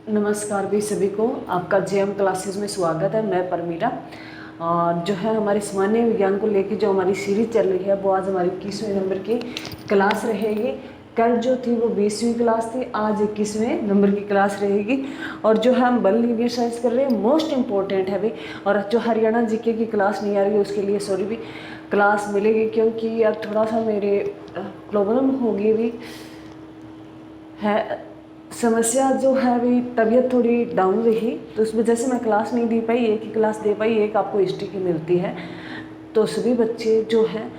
नमस्कार भी सभी को, आपका जेएम क्लासेस में स्वागत है। मैं परमीरा। और जो है हमारे सामान्य विज्ञान को लेकर जो हमारी सीरीज चल रही है वो आज हमारी 21वें नंबर की क्लास रहेगी। कल जो थी वो 20वीं क्लास थी, आज 21वें नंबर की क्लास रहेगी। और जो है हम बल लीनियर साइंस कर रहे हैं, मोस्ट इम्पोर्टेंट है भी। और जो हरियाणा जीके की क्लास नहीं आ रही है उसके लिए सॉरी भी, क्लास मिलेगी क्योंकि अब थोड़ा सा मेरे प्रॉब्लम होगी भी है, समस्या जो है अभी तबीयत थोड़ी डाउन रही तो उस वजह से मैं क्लास नहीं दे पाई। एक ही क्लास दे पाई, एक आपको हिस्ट्री की मिलती है। तो सभी बच्चे जो हैं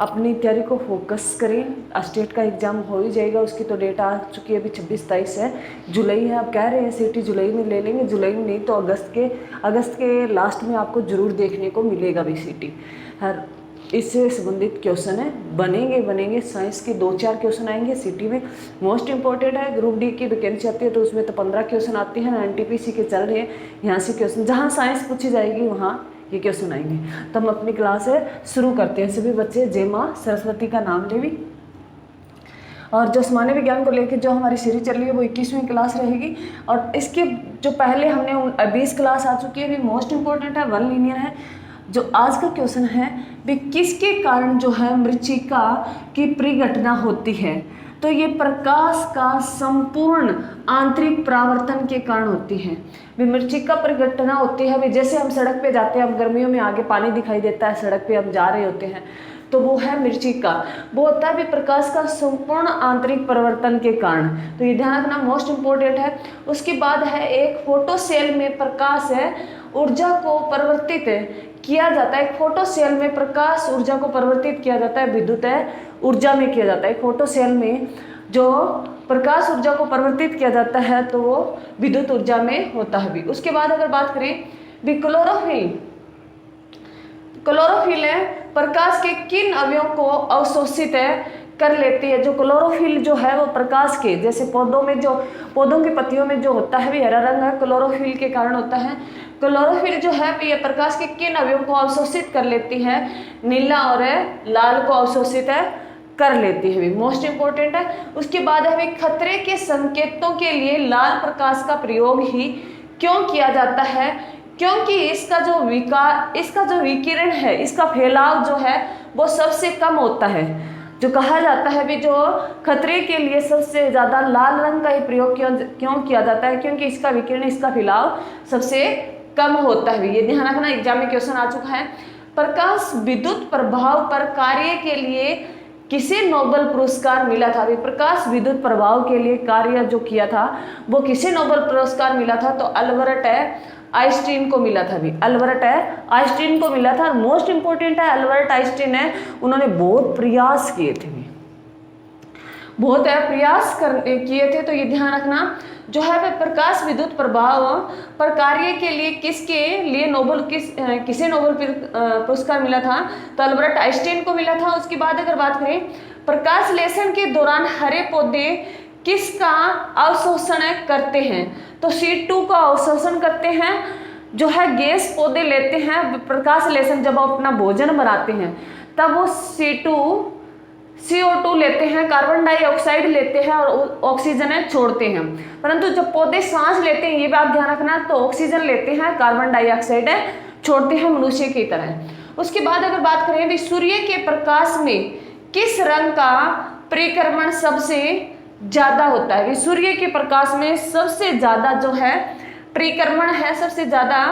अपनी तैयारी को फोकस करें। स्टेट का एग्ज़ाम हो ही जाएगा, उसकी तो डेट आ चुकी है, अभी 26-27 है, जुलाई है। आप कह रहे हैं सीटी जुलाई में ले लेंगे, जुलाई में नहीं तो अगस्त के लास्ट में आपको ज़रूर देखने को मिलेगा भी सीटी। हर इससे संबंधित क्वेश्चन है, बनेंगे साइंस के 2-4 क्वेश्चन आएंगे सीटी में। मोस्ट इंपॉर्टेंट है, ग्रुप डी की वैकेंसी आती है तो उसमें तो 15 क्वेश्चन आते हैं। एनटीपीसी के चल रहे हैं, यहाँ से क्वेश्चन जहाँ साइंस पूछी जाएगी वहाँ ये क्वेश्चन आएंगे। तो हम अपनी क्लास शुरू करते हैं। सभी बच्चे जय माँ सरस्वती का नाम ले भी। और जो सामान्य विज्ञान को लेकर जो हमारी सीरीज चल रही है वो 21वीं क्लास रहेगी। और इसके जो पहले हमने 20 क्लास आ चुकी है, भी मोस्ट इंपॉर्टेंट है, वन लीनियर है। जो आज का क्वेश्चन है भी किसके कारण जो है मृच्छिका की परिघटना होती है, तो ये प्रकाश का संपूर्ण आंतरिक परावर्तन के कारण होती है। भी मृच्छिका परिघटना होती है भी, जैसे हम सड़क पे जाते हैं, अब गर्मियों में आगे पानी दिखाई देता है, सड़क पे हम जा रहे होते हैं तो वो है मृच्छिका, वो होता है भी प्रकाश का संपूर्ण आंतरिक परिवर्तन के कारण। तो ये ध्यान रखना, मोस्ट इंपॉर्टेंट है। उसके बाद है एक फोटो सेल में प्रकाश है ऊर्जा को परिवर्तित किया जाता है। एक फोटो सेल में प्रकाश ऊर्जा को परिवर्तित किया जाता है, विद्युत ऊर्जा में किया जाता है। फोटो सेल में जो प्रकाश ऊर्जा को परिवर्तित किया जाता है तो वो विद्युत ऊर्जा में होता है भी। उसके बाद अगर बात करें भी क्लोरोफिल है प्रकाश के किन अवयवों को अवशोषित कर लेती है। जो क्लोरोफिल जो है वो प्रकाश के, जैसे पौधों की पत्तियों में जो होता है भी हरा रंग है, क्लोरोफिल के कारण होता है। क्लोरोफिल जो है ये प्रकाश के किन अवयवों को अवशोषित कर लेती है, नीला और लाल को अवशोषित कर लेती है, मोस्ट इंपॉर्टेंट है। उसके बाद है खतरे के संकेतों के लिए लाल प्रकाश का प्रयोग ही क्यों किया जाता है, क्योंकि इसका जो विकिरण है, इसका फैलाव जो है वो सबसे कम होता है। जो कहा जाता है भी जो खतरे के लिए सबसे ज़्यादा लाल रंग का ही प्रयोग क्यों किया जाता है, क्योंकि इसका विकिरण, इसका फैलाव सबसे कम होता है। ये ध्यान रखना, एग्जाम में क्वेश्चन आ चुका है। प्रकाश विद्युत प्रभाव पर कार्य के लिए किसे नोबेल पुरस्कार मिला था। भी प्रकाश विद्युत प्रभाव के लिए कार्य जो किया था वो किसे नोबेल पुरस्कार मिला था, तो अल्बर्ट आइंस्टीन को मिला था भी। अल्बर्ट आइंस्टीन को मिला था। मोस्ट इंपॉर्टेंट है, अल्बर्ट आइंस्टीन है, उन्होंने बहुत प्रयास किए थे, किए थे। तो ये ध्यान रखना, जो है वह प्रकाश विद्युत प्रभाव पर कार्य के लिए किसे नोबेल पुरस्कार मिला था, तो अल्बर्ट आइंस्टीन को मिला था। उसके बाद अगर बात करें प्रकाश लेसन के दौरान हरे पौधे किसका अवशोषण करते हैं, तो C2 का अवशोषण करते हैं। जो है गैस पौधे लेते हैं प्रकाश लेसन, जब वो अपना भोजन बनाते हैं तब वो CO2 लेते हैं, कार्बन डाइऑक्साइड लेते हैं और ऑक्सीजन छोड़ते हैं। परंतु जब पौधे सांस लेते हैं, ये बात ध्यान रखना, तो ऑक्सीजन लेते हैं, कार्बन डाइऑक्साइड छोड़ते हैं, मनुष्य की तरह। उसके बाद अगर बात करें भी सूर्य के प्रकाश में किस रंग का परिक्रमण सबसे ज्यादा होता है। सूर्य के प्रकाश में सबसे ज्यादा जो है परिक्रमण है, सबसे ज्यादा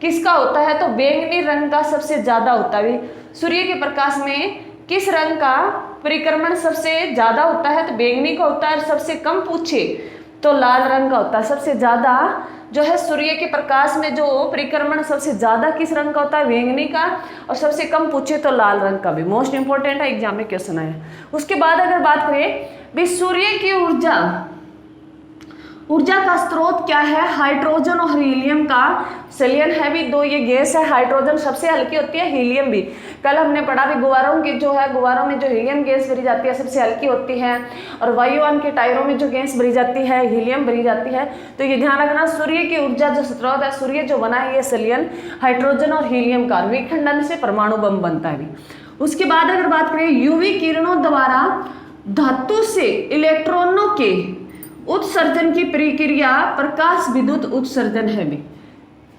किसका होता है, तो बैंगनी रंग का सबसे ज्यादा होता है। सूर्य के प्रकाश में किस रंग का परिक्रमण सबसे ज्यादा होता है, तो बैंगनी का होता है। सबसे कम पूछे तो लाल रंग का होता है। सबसे ज्यादा जो है सूर्य के प्रकाश में जो परिक्रमण सबसे ज्यादा किस रंग का होता है, बैंगनी का, और सबसे कम पूछे तो लाल रंग का भी। मोस्ट इंपॉर्टेंट है, एग्जाम में क्वेश्चन आया। उसके बाद अगर बात करें भी सूर्य की ऊर्जा का स्रोत क्या है, हाइड्रोजन और हीलियम का संलयन है भी। दो ये गैस है, हाइड्रोजन सबसे हल्की होती है, हीलियम भी। कल हमने पढ़ा भी गुब्बारों में जो हीलियम गैस भरी जाती है सबसे हल्की होती है, और वायुयान के टायरों में जो गैस भरी जाती है हीलियम भरी जाती है। तो ये ध्यान रखना, सूर्य की ऊर्जा जो स्रोत है, सूर्य जो बना है ये संलयन हाइड्रोजन और हीलियम का, विखंडन से परमाणु बम बनता है भी। उसके बाद अगर बात करें यूवी किरणों द्वारा धातु से इलेक्ट्रॉनों के उत्सर्जन की प्रक्रिया प्रकाश विद्युत उत्सर्जन है भी।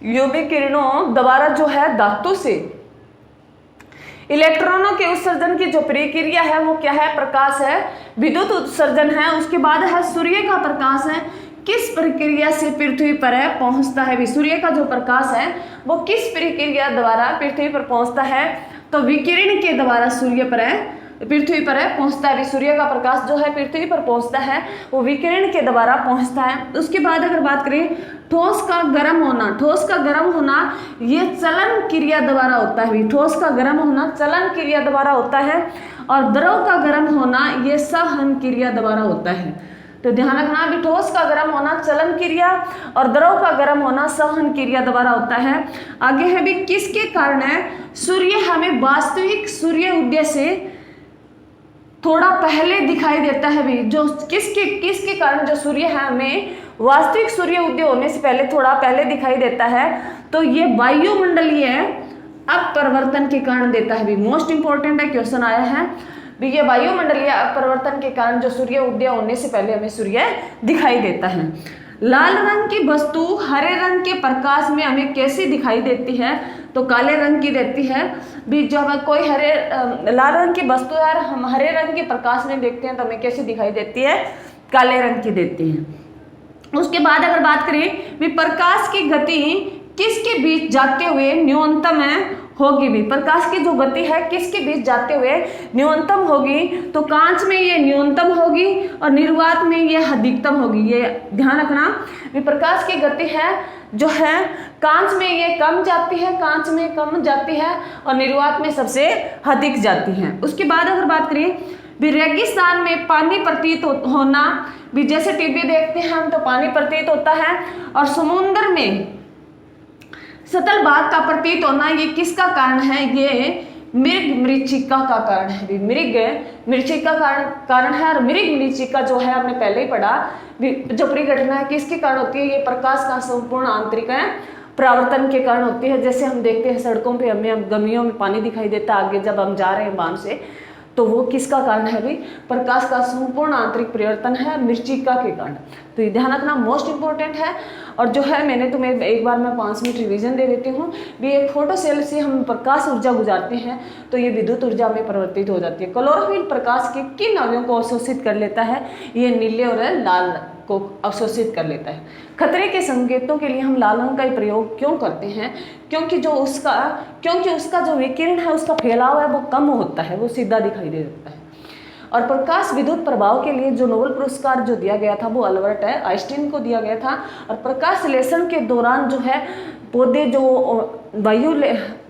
यूवी किरणों द्वारा जो है धातु से इलेक्ट्रॉनों के उत्सर्जन की जो प्रक्रिया है वो क्या है, प्रकाश है, विद्युत उत्सर्जन है। उसके बाद है सूर्य का प्रकाश है, किस प्रक्रिया से पृथ्वी पर पहुंचता है भी। सूर्य का जो प्रकाश है वो किस प्रक्रिया द्वारा पृथ्वी पर पहुंचता है, तो विकिरण के द्वारा सूर्य पर पृथ्वी पर पहुंचता है। सूर्य का प्रकाश जो है पृथ्वी पर पहुंचता है वो विकिरण के द्वारा पहुंचता है। उसके बाद अगर बात करें ठोस का गर्म होना, ठोस का गर्म होना ये चलन क्रिया द्वारा होता है। ठोस का गर्म होना चलन क्रिया द्वारा होता है और द्रव का गर्म होना ये सहन क्रिया द्वारा होता है। तो ध्यान रखना भी, ठोस का गर्म होना चलन क्रिया और द्रव का गर्म होना सहन क्रिया द्वारा होता है। आगे है भी किसके कारण है सूर्य हमें वास्तविक सूर्य उदय से थोड़ा पहले दिखाई देता है भी। जो किसके कारण जो सूर्य है हमें वास्तविक सूर्य उदय होने से पहले थोड़ा पहले दिखाई देता है, तो ये वायुमंडलीय अपरिवर्तन के कारण देता है भी। मोस्ट इंपॉर्टेंट है, क्वेश्चन आया है भी, ये वायुमंडलीय अपरिवर्तन के कारण जो सूर्य उदय होने से पहले हमें सूर्य दिखाई देता है। लाल रंग की वस्तु हरे रंग के प्रकाश में हमें कैसी दिखाई देती है, तो काले रंग की देती है भी। जब कोई लाल रंग की वस्तु है हम हरे रंग के प्रकाश में देखते हैं तो हमें कैसी दिखाई देती है, काले रंग की देती है। उसके बाद अगर बात करें भी प्रकाश की गति किसके बीच जाते हुए न्यूनतम होगी भी। प्रकाश की जो गति है किसके बीच जाते हुए न्यूनतम होगी, तो कांच में ये न्यूनतम होगी और निर्वात में ये अधिकतम होगी। ये ध्यान रखना भी, प्रकाश की गति है जो है कांच में ये कम जाती है, कांच में कम जाती है और निर्वात में सबसे अधिक जाती है। उसके बाद अगर बात करें भी रेगिस्तान में पानी प्रतीत होना भी, जैसे टीवी देखते हैं हम तो पानी प्रतीत होता है, और समुद्र में सतल भाग का प्रतीत होना ये किसका कारण है, ये मृग मरीचिका का कारण है। मृग मरीचिका कारण है और मृग मरीचिका जो है हमने पहले ही पढ़ा, जो परिघटना है किसके कारण होती है, ये प्रकाश का संपूर्ण आंतरिक परावर्तन के कारण होती है। जैसे हम देखते हैं सड़कों पे हमें गमियों में पानी दिखाई देता है आगे जब हम जा रहे हैं बांध से, तो वो किसका कारण है भी, प्रकाश का संपूर्ण आंतरिक परिवर्तन है मरीचिका के कारण। तो ये ध्यान रखना मोस्ट इंपॉर्टेंट है। और जो है मैंने तुम्हें एक बार मैं 5 मिनट रिवीजन दे देती हूँ भी। एक फोटो सेल से हम प्रकाश ऊर्जा गुजारते हैं तो ये विद्युत ऊर्जा में परिवर्तित हो जाती है। क्लोरोफिल प्रकाश के किन अवयवों को अवशोषित कर लेता है, ये नीले और लाल को अवशोषित कर लेता है। खतरे के संकेतों के लिए हम लाल रंग का ही प्रयोग क्यों करते हैं, क्योंकि उसका जो विकिरण है उसका फैलाव है वो कम होता है, वो सीधा दिखाई दे देता है। और प्रकाश विद्युत प्रभाव के लिए जो नोबेल पुरस्कार जो दिया गया था वो अल्बर्ट आइंस्टीन को दिया गया था। और प्रकाश संश्लेषण के दौरान जो है पौधे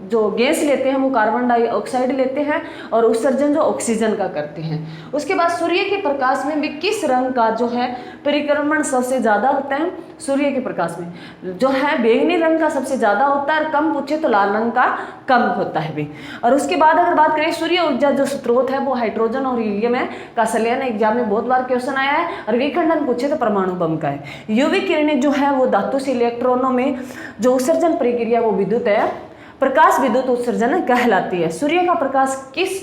जो गैस लेते हैं वो कार्बन डाइऑक्साइड लेते हैं और उत्सर्जन जो ऑक्सीजन का करते हैं। उसके बाद सूर्य के प्रकाश में भी किस रंग का जो है परिक्रमण सबसे ज़्यादा होता है, सूर्य के प्रकाश में जो है बैंगनी रंग का सबसे ज़्यादा होता है और कम पूछे तो लाल रंग का कम होता है भी। और उसके बाद अगर बात करें सूर्य ऊर्जा जो स्रोत है वो हाइड्रोजन और हीलियम का संलयन एग्जाम में बहुत बार क्वेश्चन आया है। और विखंडन पूछे तो परमाणु बम का है। यूवी किरणें जो है वो धातु से इलेक्ट्रॉनों में जो उत्सर्जन प्रक्रिया वो विद्युत प्रकाश विद्युत उत्सर्जन कहलाती है। सूर्य का प्रकाश किस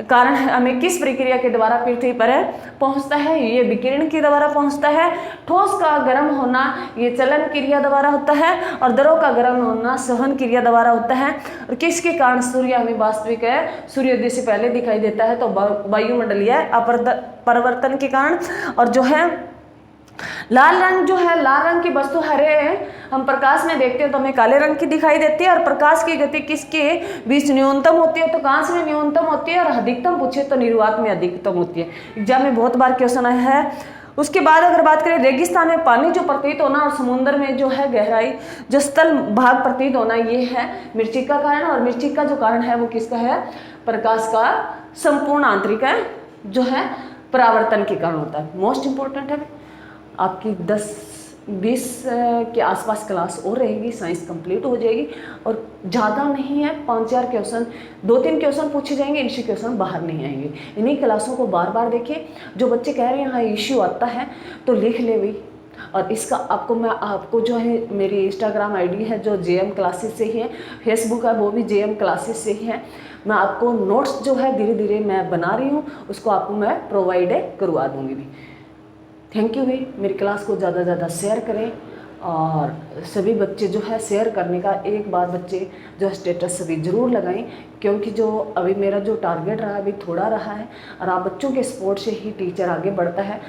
कारण हमें किस प्रक्रिया के द्वारा पृथ्वी पर पहुंचता है, ये विकिरण के द्वारा पहुंचता है। ठोस का गर्म होना ये चलन क्रिया द्वारा होता है और द्रव का गर्म होना सहन क्रिया द्वारा होता है। और किसके कारण सूर्य हमें वास्तविक सूर्योदय से पहले दिखाई देता है, तो वायुमंडलीय अपरिवर्तन के कारण। और जो है लाल रंग जो है, लाल रंग की वस्तु हरे हम प्रकाश में देखते हैं तो हमें काले रंग की दिखाई देती है। और प्रकाश की गति किसके बीच न्यूनतम होती है, तो कांच में न्यूनतम होती है और अधिकतम पूछे तो निर्वात में अधिकतम होती है। एग्जाम में बहुत बार क्वेश्चन आया है। उसके बाद अगर बात करें रेगिस्तान में पानी जो प्रतीत होना और समुद्र में जो है गहराई जो स्थल भाग प्रतीत होना, ये है मरीचिका का कारण। और मरीचिका जो कारण है वो किसका है, प्रकाश का संपूर्ण आंतरिक जो है परावर्तन के कारण होता है। मोस्ट इंपॉर्टेंट है। आपकी 10-20 के आसपास क्लास और रहेगी, साइंस कंप्लीट हो जाएगी। और ज़्यादा नहीं है, 5-4 क्वेश्चन, 2-3 क्वेश्चन पूछे जाएंगे, इनसे क्वेश्चन बाहर नहीं आएंगे। इन्हीं क्लासों को बार बार देखिए। जो बच्चे कह रहे हैं हाँ इश्यू आता है तो लिख ले भाई। और इसका आपको जो है मेरी इंस्टाग्राम आईडी है जो JM क्लासेस से ही है, फेसबुक है वो भी JM क्लासेस से ही है। मैं आपको नोट्स जो है धीरे धीरे मैं बना रही हूँ, उसको आपको मैं प्रोवाइड करवा दूँगी भी। थैंक यू भी, मेरी क्लास को ज़्यादा से ज़्यादा शेयर करें। और सभी बच्चे जो है शेयर करने का एक बार बच्चे जो है स्टेटस सभी ज़रूर लगाएं, क्योंकि जो अभी मेरा जो टारगेट रहा अभी थोड़ा रहा है, और आप बच्चों के सपोर्ट से ही टीचर आगे बढ़ता है।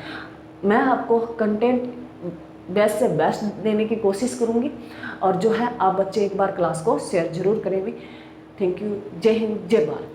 मैं आपको कंटेंट बेस्ट से बेस्ट देने की कोशिश करूँगी, और जो है आप बच्चे एक बार क्लास को शेयर ज़रूर करें भी। Thank you. जय हिंद, जय भारत।